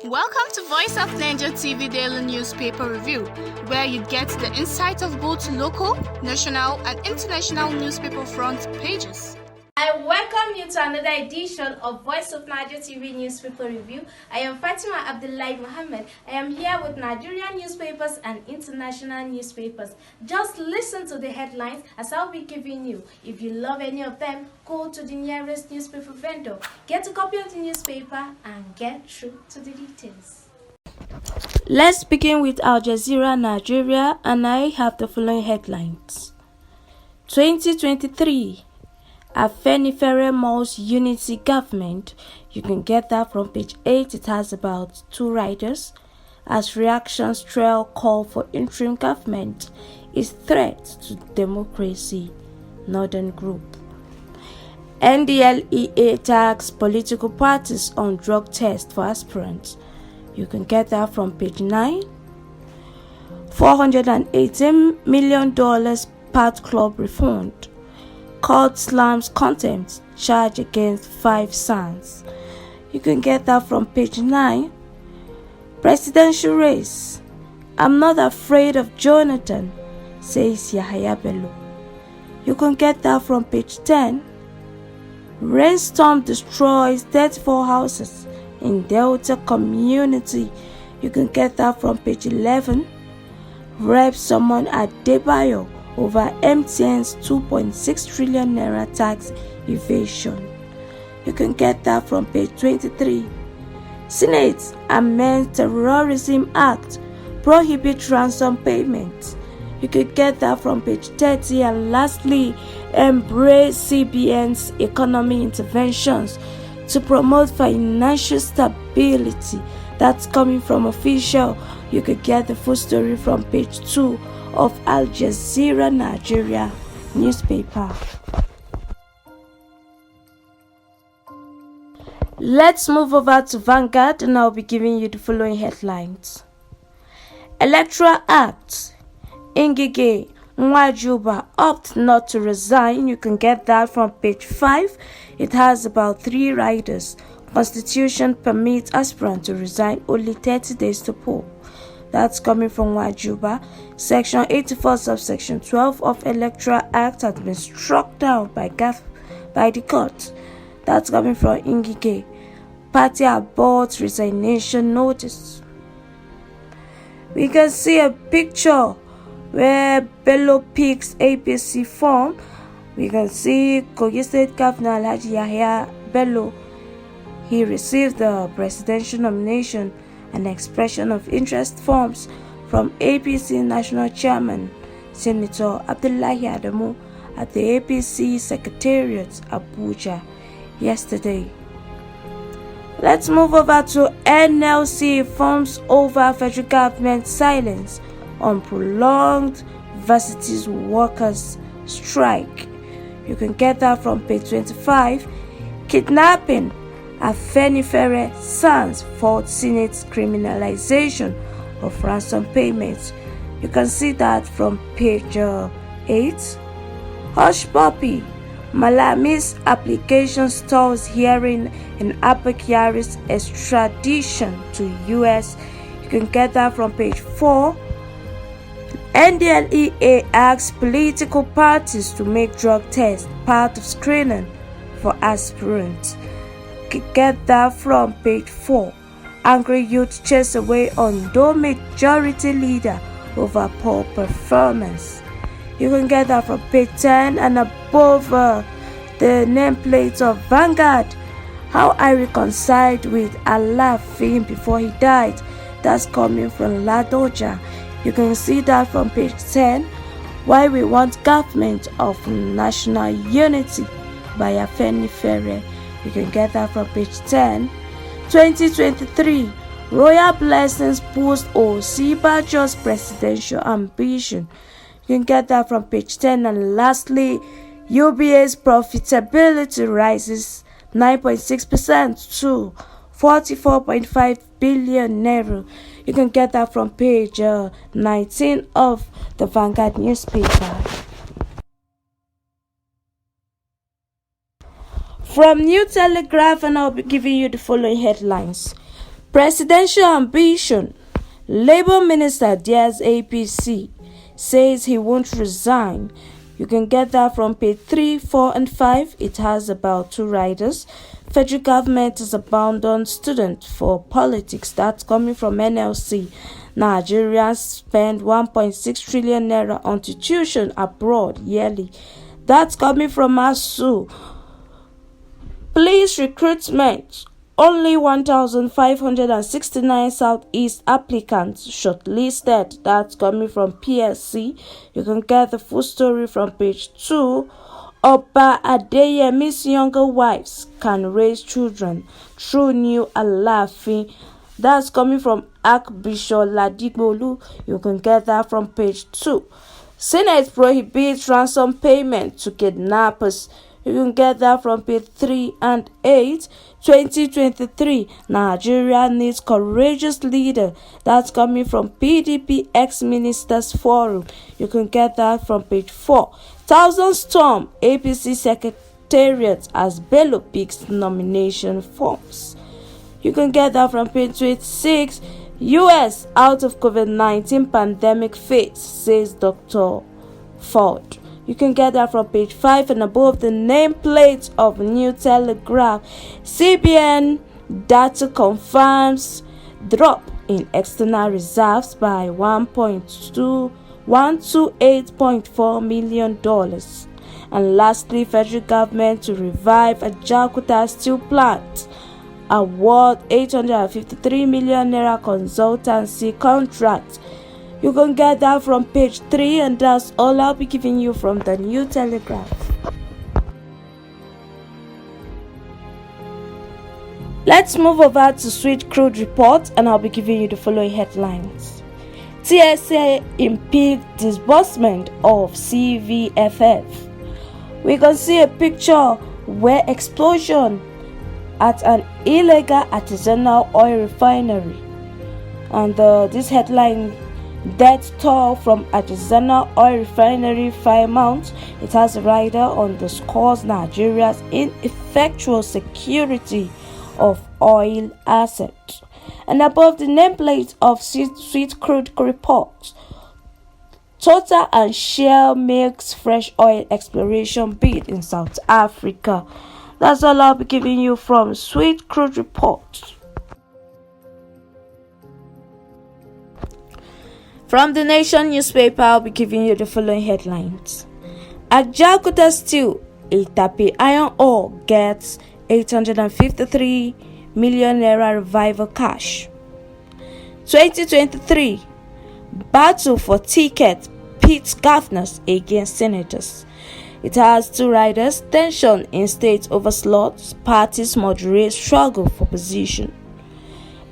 Welcome to Voice of Niger TV Daily Newspaper Review, where you get the insight of both local, national, and international newspaper front pages. I welcome you to another edition of Voice of Niger TV Newspaper Review. I am Fatima Abdullahi Mohammed. I am here with Nigerian newspapers and international newspapers. Just listen to the headlines as I'll be giving you. If you love any of them, go to the nearest newspaper vendor, get a copy of the newspaper, and get through to the details. Let's begin with Jazeera Nigeria, and I have the following headlines. 2023 Afenifere Malls Unity Government. You can get that from page 8. It has about 2 writers. As reactions trail call for interim government is threat to democracy. Northern Group. NDLEA tags political parties on drug test for aspirants. You can get that from page 9. $418 million Path Club refund. Court slams contempt charge against 5 sons. You can get that from page 9. Presidential race. I'm not afraid of Jonathan, says Yahaya Bello. You can get that from page 10. Rainstorm destroys 34 houses in Delta community. You can get that from page 11. Rep someone at Debayo over MTN's 2.6 trillion naira tax evasion. You can get that from page 23. Senate amends Terrorism Act, prohibit ransom payments. You can get that from page 30. And lastly, embrace CBN's economy interventions to promote financial stability. That's coming from official. You could get the full story from page 2 of Al Jazeera Nigeria newspaper. Let's move over to Vanguard, and I'll be giving you the following headlines. Electoral Act. Ngige Nwajuba opt not to resign. You can get that from page 5. It has about 3 riders. Constitution permits aspirant to resign only 30 days to poll. That's coming from Wajuba. Section 84, subsection 12 of Electoral Act has been struck down by the court. That's coming from Ngige. Party aborts resignation notice. We can see a picture where Bello picks APC form. We can see Kogi State Governor Alhaji Yahya Bello. He received the presidential nomination and expression of interest forms from APC National Chairman Senator Abdullahi Adamu at the APC Secretariat Abuja yesterday. Let's move over to NLC forms over federal government silence on prolonged varsity workers strike. You can get that from page 25. Kidnapping. Afenifere sons fought Senate's criminalization of ransom payments. You can see that from page 8. Hush Puppy. Malami's application stalls hearing in Abba Kyari's extradition to US. You can get that from page 4. NDLEA asks political parties to make drug tests part of screening for aspirants. Get that from page 4. Angry youth chase away Ondo majority leader over poor performance. You can get that from page 10 and above the nameplate of Vanguard. How I reconciled with Allah fame before he died. That's coming from Ladoja. You can see that from page 10. Why we want government of national unity by Afenifere. You can get that from page 10. 2023 Royal Blessings boost Osibajo's presidential ambition. You can get that from page 10. And lastly, UBA's profitability rises 9.6% to 44.5 billion naira. You can get that from page 19 of the Vanguard newspaper. From New Telegraph, and I'll be giving you the following headlines. Presidential ambition. Labour Minister dares APC, says he won't resign. You can get that from page 3, 4 and 5. It has about 2 riders. Federal government has abandoned students for politics. That's coming from NLC. Nigerians spend 1.6 trillion naira on tuition abroad yearly. That's coming from ASU. Police recruitment. Only 1,569 Southeast applicants shortlisted. That's coming from PSC. You can get the full story from page 2. Oba Adeyemi's younger wives can raise children through new Alaafin. That's coming from Archbishop Ladigbolu. You can get that from page 2. Senate prohibits ransom payment to kidnappers. You can get that from page 3 and 8. 2023, Nigeria needs courageous leader. That's coming from PDP ex-ministers forum. You can get that from page 4. 1,000 storm APC secretariat as Bello picks nomination forms. You can get that from page 26. US out of COVID-19 pandemic phase, says Dr. Ford. You can get that from page 5 and above the nameplate of New Telegraph. CBN data confirms drop in external reserves by $128.4 million. And lastly, federal government to revive Ajaokuta steel plant. Award 853 million naira consultancy contract. You can get that from page 3, and that's all I'll be giving you from the New Telegraph. Let's move over to Sweet Crude Report, and I'll be giving you the following headlines. TSA impedes disbursement of CVFF. We can see a picture where explosion at an illegal artisanal oil refinery. And this headline, death toll from artisanal oil refinery fire mount. It has a rider underscores Nigeria's ineffectual security of oil assets. And above the nameplate of Sweet Crude Report, Total and Shell makes fresh oil exploration bid in South Africa. That's all I'll be giving you from Sweet Crude Report. From the Nation newspaper, I'll be giving you the following headlines. Ajaokuta Steel, Itapi Iron Ore gets 853 million naira revival cash. 2023, battle for ticket pits governors against senators. It has 2 riders. Tension in states over slots. Parties moderate struggle for position.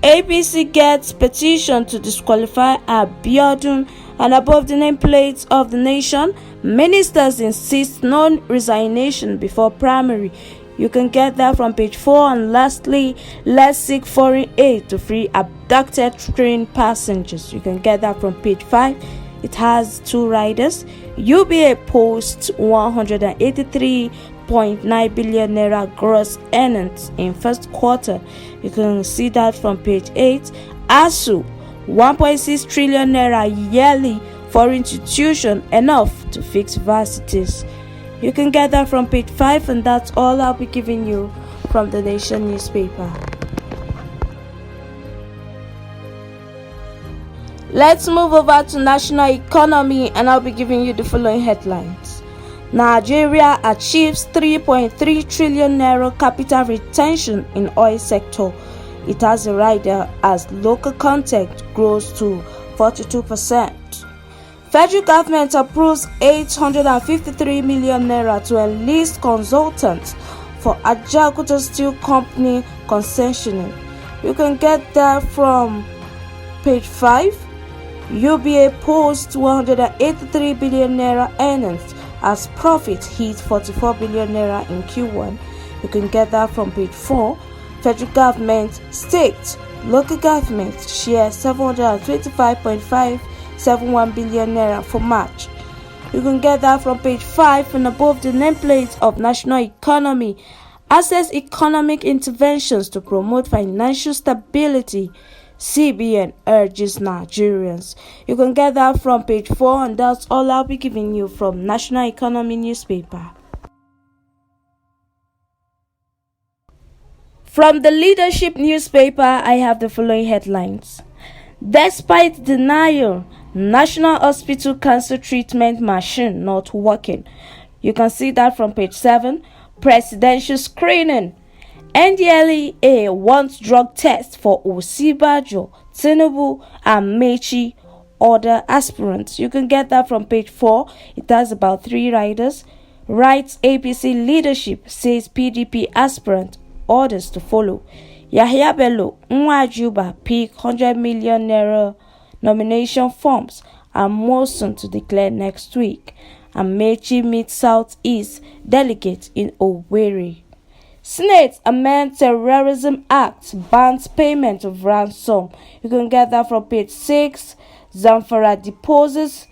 APC gets petition to disqualify Abiodun. And above the nameplate of the Nation, ministers insist non-resignation before primary. You can get that from page 4. And lastly, let's seek foreign aid to free abducted train passengers. You can get that from page 5. It has 2 riders. UBA posts 183.9 billion naira gross earnings in first quarter. You can see that from page 8. ASU 1.6 trillion naira yearly for institution, enough to fix varsities. You can get that from page 5, and that's all I'll be giving you from the Nation newspaper. Let's move over to national economy, and I'll be giving you the following headlines. Nigeria achieves 3.3 trillion naira capital retention in oil sector. It has a rider as local content grows to 42%. Federal government approves 853 million naira to enlist consultants for Ajaokuta Steel Company concessioning. You can get that from page 5. UBA posts 183 billion naira earnings as profit hit 44 billion naira in Q1. You can get that from page 4. Federal government, state, local government share 725.571 billion naira for March. You can get that from page 5 and above the nameplate of national economy. Assess economic interventions to promote financial stability. CBN urges Nigerians. You can get that from page 4, and that's all I'll be giving you from National Economy newspaper. From the Leadership newspaper, I have the following headlines. Despite denial, National Hospital cancer treatment machine not working. You can see that from page 7. Presidential screening. NDLEA wants drug test for Osibajo, Tinubu, and Mechi, other aspirants. You can get that from page 4. It has about 3 riders. Writes APC leadership, says PDP aspirant, orders to follow. Yahya Bello, Nwajuba pick 100 million naira nomination forms and motion to declare next week. And Mechi meets Southeast delegate in Owerri. Senate amends Terrorism Act, bans payment of ransom. You can get that from page 6. Zamfara deposes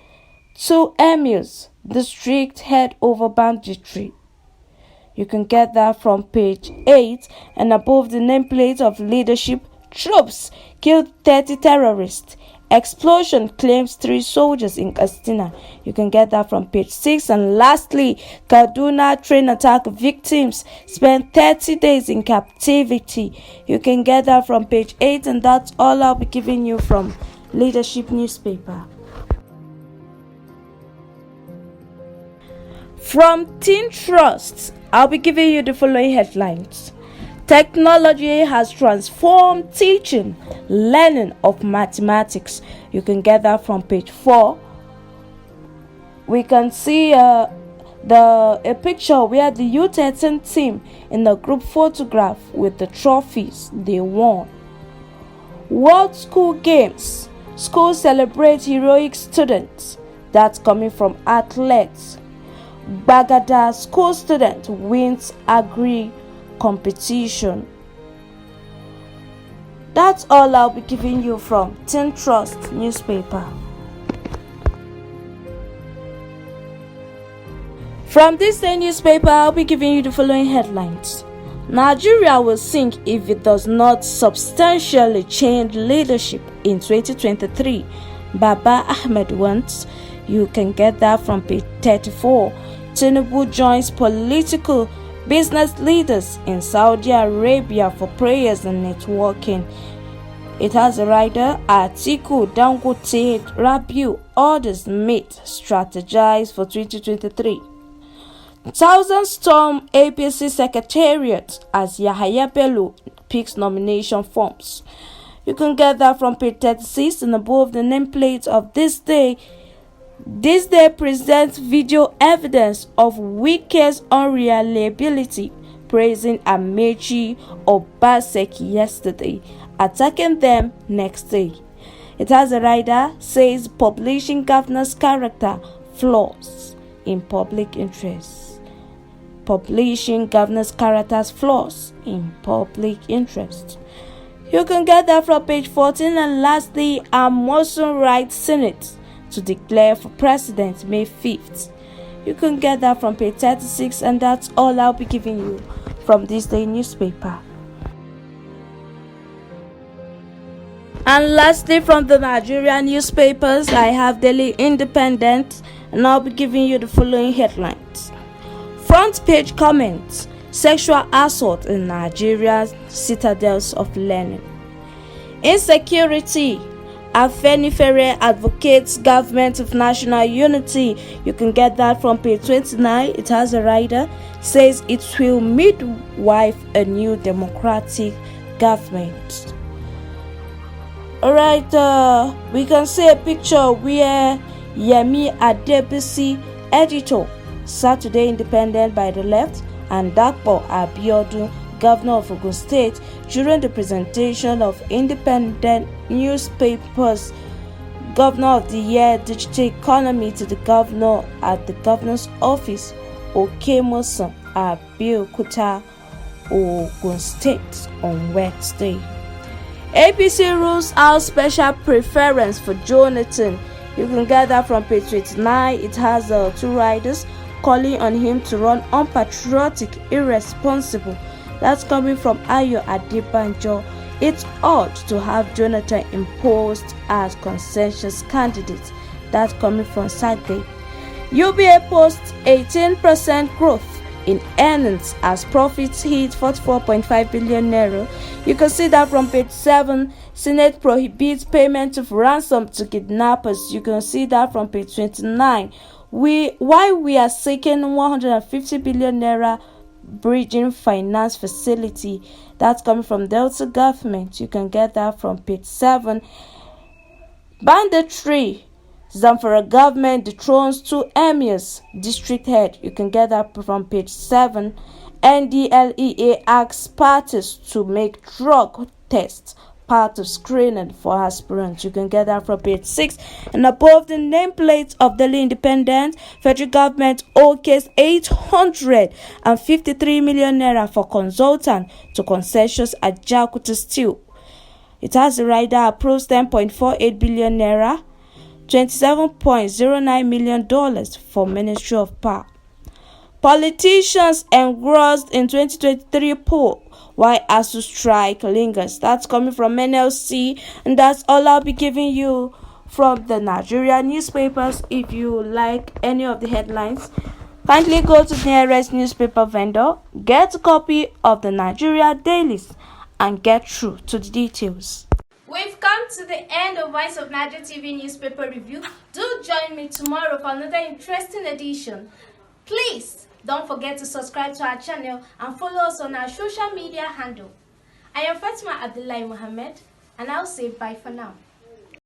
2 emirs, district head over banditry. You can get that from page 8. And above the nameplate of leadership, troops killed 30 terrorists. Explosion claims 3 soldiers in Katsina. You can get that from page 6. And lastly, Kaduna train attack victims spent 30 days in captivity. You can get that from page 8. And that's all I'll be giving you from Leadership newspaper. From Teen Trust, I'll be giving you the following headlines. Technology has transformed teaching, learning of mathematics. You can get that from page 4. We can see a picture where the U13 team in the group photograph with the trophies they won. World School Games. Schools celebrate heroic students. That's coming from athletes. Bagada school student wins agri competition. That's all I'll be giving you from Teen Trust newspaper. From this same newspaper, I'll be giving you the following headlines. Nigeria will sink if it does not substantially change leadership in 2023. Baba Ahmed wants. You can get that from page 34. Tinubu joins political business leaders in Saudi Arabia for prayers and networking. It has a rider, Atiku Dangote Rabiu, orders meet, strategize for 2023. 1,000 storm APC Secretariat as Yahya Bello picks nomination forms. You can get that from page 36 and above the nameplate of this day. This day presents video evidence of Wike's unreliability, praising Amechi Obaseki yesterday, attacking them next day. It has a rider, says publishing governor's character flaws in public interest. Publishing governor's character's flaws in public interest. You can get that from page 14. And lastly, Amosun writes Senate to declare for president May 5th. You can get that from page 36, and that's all I'll be giving you from this day newspaper. And lastly, from the Nigerian newspapers, I have Daily Independent, and I'll be giving you the following headlines. Front page comments: sexual assault in Nigeria's citadels of learning. Insecurity. Afenifere advocates government of national unity. You can get that from page 29. It has a rider, says it will midwife a new democratic government. Alright, we can see a picture where Yemi Adebisi, editor, Saturday Independent by the left, and Dakpo Abiodun, governor of Ogun State, during the presentation of Independent Newspapers Governor of the Year Digital Economy to the governor at the governor's office, Okemosan, Abeokuta, Ogun State, on Wednesday. APC rules out special preference for Jonathan. You can get that from page 29. It has 2 riders. calling on him to run unpatriotic, irresponsible. That's coming from Ayo Adebanjo. It's odd to have Jonathan imposed as consensus candidate. That's coming from Saturday. UBA posts 18% growth in earnings as profits hit 44.5 billion naira. You can see that from page 7. Senate prohibits payment of ransom to kidnappers. You can see that from page 29. Why we are seeking 150 billion naira bridging finance facility. That's coming from Delta government. You can get that from page 7. Banditry. Zamfara government dethrones 2 emirs. District head. You can get that from page 7. NDLEA asks parties to make drug tests part of screening for aspirants. You can get that from page 6. And above the nameplate of Daily Independent, federal government okays 853 million naira for consultant to concessions at Jakuta Steel. It has the rider approves 10.48 billion naira, $27.09 million for Ministry of Power. Politicians engrossed in 2023 poll while ASU strike lingers. That's coming from NLC, and that's all I'll be giving you from the Nigerian newspapers. If you like any of the headlines, kindly go to the nearest newspaper vendor, get a copy of the Nigeria dailies, and get through to the details. We've come to the end of Voice of Niger TV newspaper review. Do join me tomorrow for another interesting edition. Please don't forget to subscribe to our channel and follow us on our social media handle. I am Fatima Abdullahi Mohammed, and I'll say bye for now.